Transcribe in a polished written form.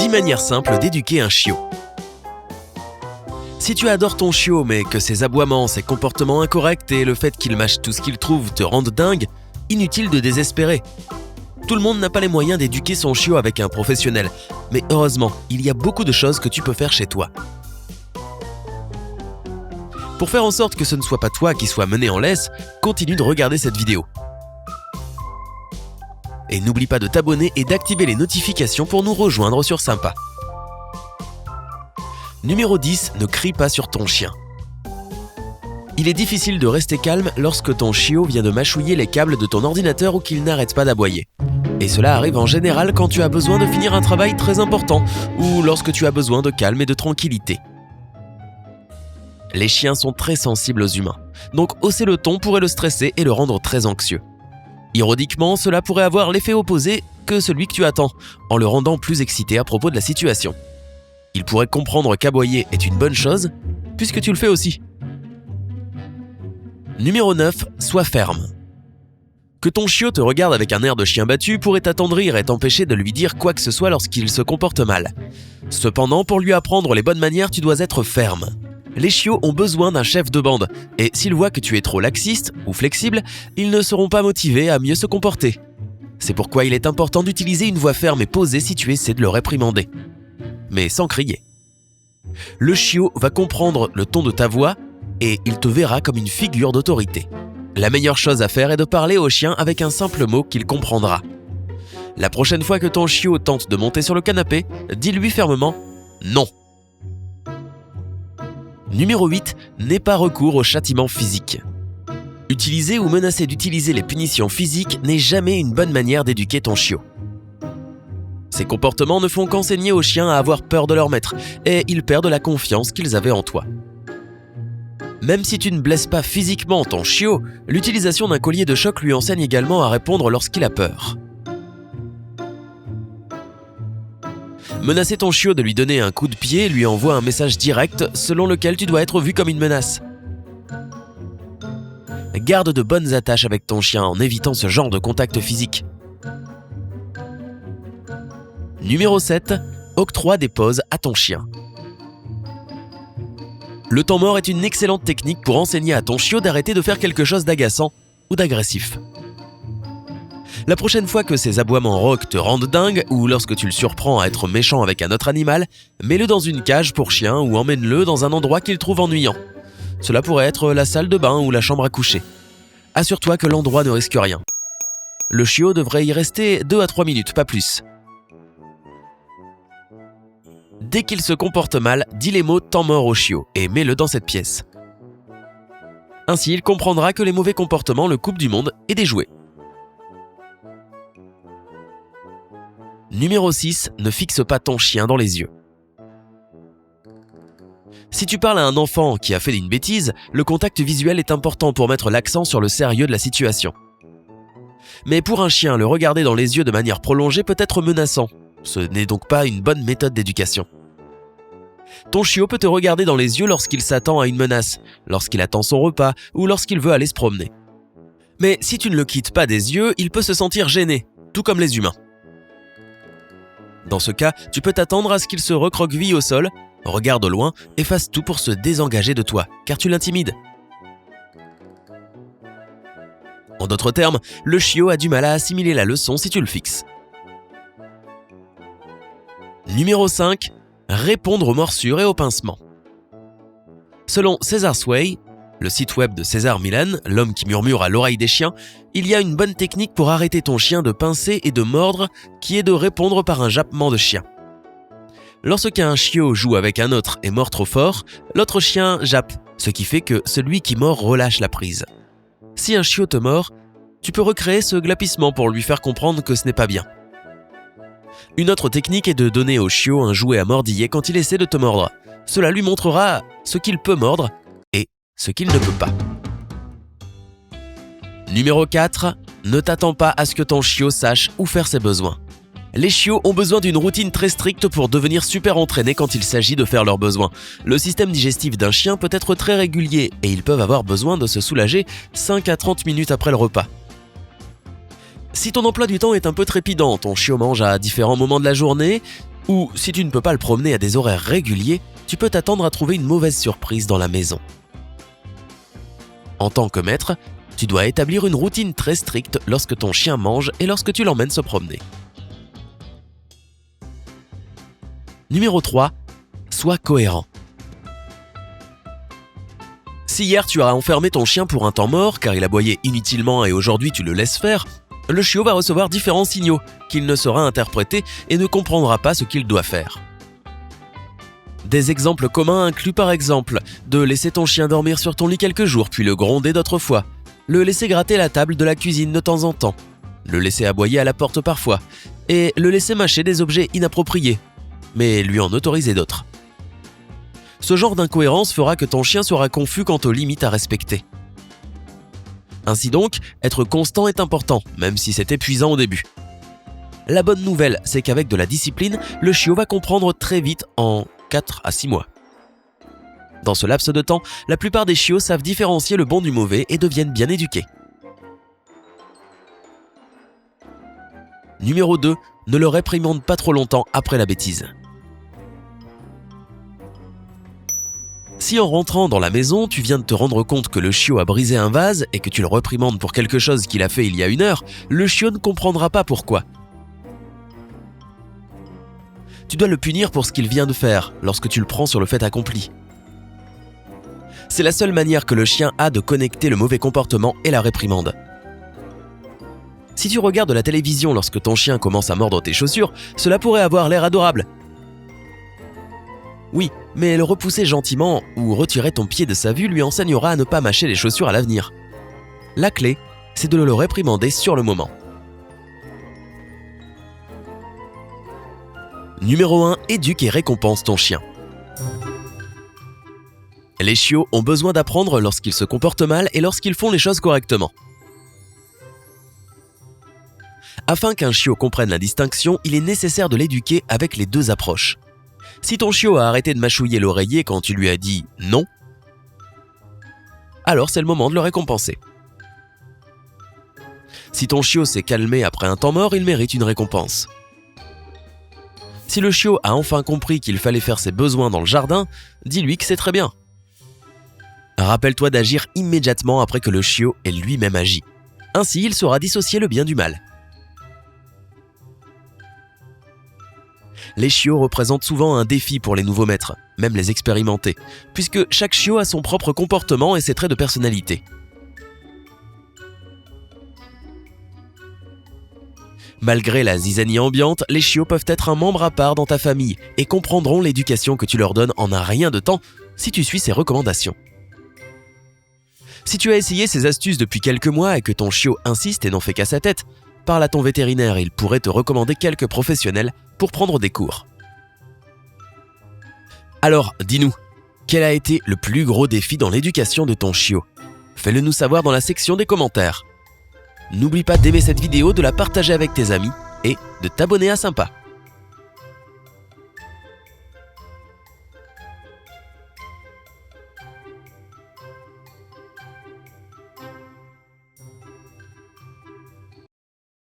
10 manières simples d'éduquer un chiot. Si tu adores ton chiot mais que ses aboiements, ses comportements incorrects et le fait qu'il mâche tout ce qu'il trouve te rendent dingue, inutile de désespérer. Tout le monde n'a pas les moyens d'éduquer son chiot avec un professionnel, mais heureusement, il y a beaucoup de choses que tu peux faire chez toi. Pour faire en sorte que ce ne soit pas toi qui sois mené en laisse, continue de regarder cette vidéo. Et n'oublie pas de t'abonner et d'activer les notifications pour nous rejoindre sur Sympa. Numéro 10, ne crie pas sur ton chien. Il est difficile de rester calme lorsque ton chiot vient de mâchouiller les câbles de ton ordinateur ou qu'il n'arrête pas d'aboyer. Et cela arrive en général quand tu as besoin de finir un travail très important ou lorsque tu as besoin de calme et de tranquillité. Les chiens sont très sensibles aux humains, donc hausser le ton pourrait le stresser et le rendre très anxieux. Ironiquement, cela pourrait avoir l'effet opposé que celui que tu attends, en le rendant plus excité à propos de la situation. Il pourrait comprendre qu'aboyer est une bonne chose, puisque tu le fais aussi. Numéro 9, sois ferme. Que ton chiot te regarde avec un air de chien battu pourrait t'attendrir et t'empêcher de lui dire quoi que ce soit lorsqu'il se comporte mal. Cependant, pour lui apprendre les bonnes manières, tu dois être ferme. Les chiots ont besoin d'un chef de bande, et s'ils voient que tu es trop laxiste ou flexible, ils ne seront pas motivés à mieux se comporter. C'est pourquoi il est important d'utiliser une voix ferme et posée si tu essaies de le réprimander. Mais sans crier. Le chiot va comprendre le ton de ta voix et il te verra comme une figure d'autorité. La meilleure chose à faire est de parler au chien avec un simple mot qu'il comprendra. La prochaine fois que ton chiot tente de monter sur le canapé, dis-lui fermement « non ». Numéro 8, n'aie pas recours au châtiment physique. Utiliser ou menacer d'utiliser les punitions physiques n'est jamais une bonne manière d'éduquer ton chiot. Ces comportements ne font qu'enseigner aux chiens à avoir peur de leur maître et ils perdent la confiance qu'ils avaient en toi. Même si tu ne blesses pas physiquement ton chiot, l'utilisation d'un collier de choc lui enseigne également à répondre lorsqu'il a peur. Menacer ton chiot de lui donner un coup de pied lui envoie un message direct selon lequel tu dois être vu comme une menace. Garde de bonnes attaches avec ton chien en évitant ce genre de contact physique. Numéro 7, octroie des pauses à ton chien. Le temps mort est une excellente technique pour enseigner à ton chiot d'arrêter de faire quelque chose d'agaçant ou d'agressif. La prochaine fois que ses aboiements rauques te rendent dingue ou lorsque tu le surprends à être méchant avec un autre animal, mets-le dans une cage pour chien ou emmène-le dans un endroit qu'il trouve ennuyant. Cela pourrait être la salle de bain ou la chambre à coucher. Assure-toi que l'endroit ne risque rien. Le chiot devrait y rester 2 à 3 minutes, pas plus. Dès qu'il se comporte mal, dis les mots « temps mort » au chiot et mets-le dans cette pièce. Ainsi, il comprendra que les mauvais comportements le coupent du monde et des jouets. Numéro 6, ne fixe pas ton chien dans les yeux. Si tu parles à un enfant qui a fait une bêtise, le contact visuel est important pour mettre l'accent sur le sérieux de la situation. Mais pour un chien, le regarder dans les yeux de manière prolongée peut être menaçant. Ce n'est donc pas une bonne méthode d'éducation. Ton chiot peut te regarder dans les yeux lorsqu'il s'attend à une menace, lorsqu'il attend son repas ou lorsqu'il veut aller se promener. Mais si tu ne le quittes pas des yeux, il peut se sentir gêné, tout comme les humains. Dans ce cas, tu peux t'attendre à ce qu'il se recroqueville au sol, regarde au loin et fasse tout pour se désengager de toi, car tu l'intimides. En d'autres termes, le chiot a du mal à assimiler la leçon si tu le fixes. Numéro 5, répondre aux morsures et aux pincements. Selon César Sway, le site web de César Millan, l'homme qui murmure à l'oreille des chiens, il y a une bonne technique pour arrêter ton chien de pincer et de mordre, qui est de répondre par un jappement de chien. Lorsqu'un chiot joue avec un autre et mord trop fort, l'autre chien jappe, ce qui fait que celui qui mord relâche la prise. Si un chiot te mord, tu peux recréer ce glapissement pour lui faire comprendre que ce n'est pas bien. Une autre technique est de donner au chiot un jouet à mordiller quand il essaie de te mordre. Cela lui montrera ce qu'il peut mordre et ce qu'il ne peut pas. Numéro 4, ne t'attends pas à ce que ton chiot sache où faire ses besoins. Les chiots ont besoin d'une routine très stricte pour devenir super entraînés quand il s'agit de faire leurs besoins. Le système digestif d'un chien peut être très régulier et ils peuvent avoir besoin de se soulager 5 à 30 minutes après le repas. Si ton emploi du temps est un peu trépidant, ton chiot mange à différents moments de la journée, Ou si tu ne peux pas le promener à des horaires réguliers, tu peux t'attendre à trouver une mauvaise surprise dans la maison. En tant que maître, tu dois établir une routine très stricte lorsque ton chien mange et lorsque tu l'emmènes se promener. Numéro 3. Sois cohérent. Si hier tu as enfermé ton chien pour un temps mort car il aboyait inutilement et aujourd'hui tu le laisses faire, le chiot va recevoir différents signaux qu'il ne saura interpréter et ne comprendra pas ce qu'il doit faire. Des exemples communs incluent par exemple de laisser ton chien dormir sur ton lit quelques jours puis le gronder d'autres fois, le laisser gratter la table de la cuisine de temps en temps, le laisser aboyer à la porte parfois et le laisser mâcher des objets inappropriés, mais lui en autoriser d'autres. Ce genre d'incohérence fera que ton chien sera confus quant aux limites à respecter. Ainsi donc, être constant est important, même si c'est épuisant au début. La bonne nouvelle, c'est qu'avec de la discipline, le chiot va comprendre très vite en 4 à 6 mois. Dans ce laps de temps, la plupart des chiots savent différencier le bon du mauvais et deviennent bien éduqués. Numéro 2. Ne le réprimande pas trop longtemps après la bêtise. Si en rentrant dans la maison, tu viens de te rendre compte que le chiot a brisé un vase et que tu le réprimandes pour quelque chose qu'il a fait il y a 1 heure, le chiot ne comprendra pas pourquoi. Tu dois le punir pour ce qu'il vient de faire lorsque tu le prends sur le fait accompli. C'est la seule manière que le chien a de connecter le mauvais comportement et la réprimande. Si tu regardes la télévision lorsque ton chien commence à mordre tes chaussures, cela pourrait avoir l'air adorable. Oui, mais le repousser gentiment ou retirer ton pied de sa vue lui enseignera à ne pas mâcher les chaussures à l'avenir. La clé, c'est de le réprimander sur le moment. Numéro 1. Éduque et récompense ton chien. Les chiots ont besoin d'apprendre lorsqu'ils se comportent mal et lorsqu'ils font les choses correctement. Afin qu'un chiot comprenne la distinction, il est nécessaire de l'éduquer avec les 2 approches. Si ton chiot a arrêté de mâchouiller l'oreiller quand tu lui as dit « non », alors c'est le moment de le récompenser. Si ton chiot s'est calmé après un temps mort, il mérite une récompense. Si le chiot a enfin compris qu'il fallait faire ses besoins dans le jardin, dis-lui que c'est très bien. Rappelle-toi d'agir immédiatement après que le chiot ait lui-même agi. Ainsi, il saura dissocier le bien du mal. Les chiots représentent souvent un défi pour les nouveaux maîtres, même les expérimentés, puisque chaque chiot a son propre comportement et ses traits de personnalité. Malgré la zizanie ambiante, les chiots peuvent être un membre à part dans ta famille et comprendront l'éducation que tu leur donnes en un rien de temps si tu suis ces recommandations. Si tu as essayé ces astuces depuis quelques mois et que ton chiot insiste et n'en fait qu'à sa tête, parle à ton vétérinaire, il pourrait te recommander quelques professionnels pour prendre des cours. Alors, dis-nous, quel a été le plus gros défi dans l'éducation de ton chiot ? Fais-le nous savoir dans la section des commentaires. N'oublie pas d'aimer cette vidéo, de la partager avec tes amis et de t'abonner à Sympa.